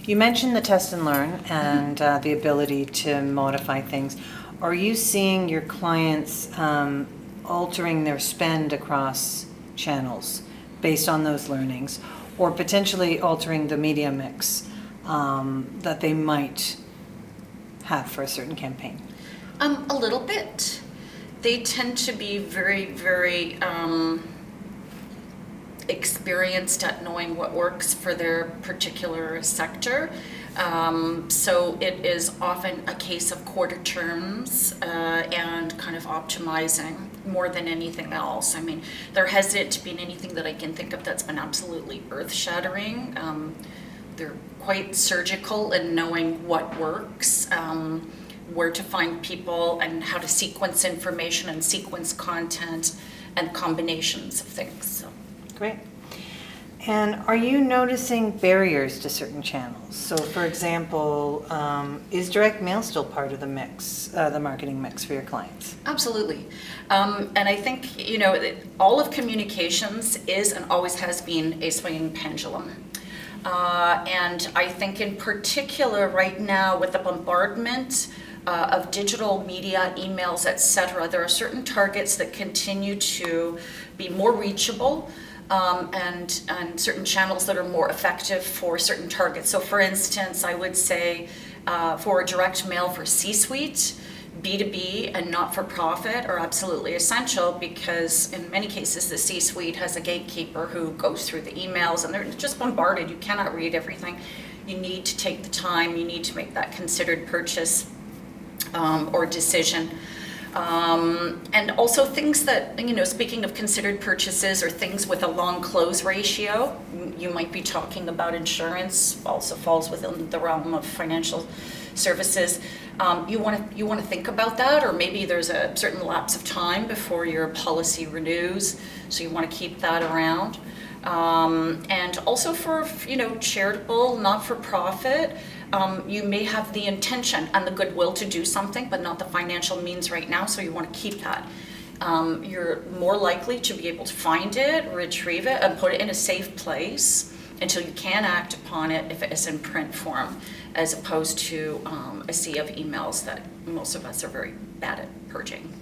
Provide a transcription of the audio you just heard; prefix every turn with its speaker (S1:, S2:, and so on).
S1: You mentioned the test and learn and the ability to modify things. Are you seeing your clients altering their spend across channels based on those learnings, or potentially altering the media mix that they might have for a certain campaign?
S2: A little bit. They tend to be very, very experienced at knowing what works for their particular sector. So it is often a case of quarter terms and kind of optimizing more than anything else. I mean, there hasn't been anything that I can think of that's been absolutely earth-shattering. They're quite surgical in knowing what works, where to find people, and how to sequence information and sequence content and combinations of things. So.
S1: Great. And are you noticing barriers to certain channels? So, for example, is direct mail still part of the mix, the marketing mix for your clients?
S2: Absolutely. And I think, all of communications is and always has been a swinging pendulum. And I think in particular right now with the bombardment of digital media, emails, etc., there are certain targets that continue to be more reachable. And certain channels that are more effective for certain targets. So for instance, I would say for direct mail for C-suite, B2B and not-for-profit are absolutely essential, because in many cases the C-suite has a gatekeeper who goes through the emails and they're just bombarded. You cannot read everything. You need to take the time. You need to make that considered purchase or decision. And also things that, speaking of considered purchases or things with a long close ratio, you might be talking about insurance, also falls within the realm of financial services. You want to think about that, or maybe there's a certain lapse of time before your policy renews, so you want to keep that around. And also for, charitable, not-for-profit, you may have the intention and the goodwill to do something, but not the financial means right now, so you want to keep that. You're more likely to be able to find it, retrieve it, and put it in a safe place until you can act upon it if it is in print form, as opposed to a sea of emails that most of us are very bad at purging.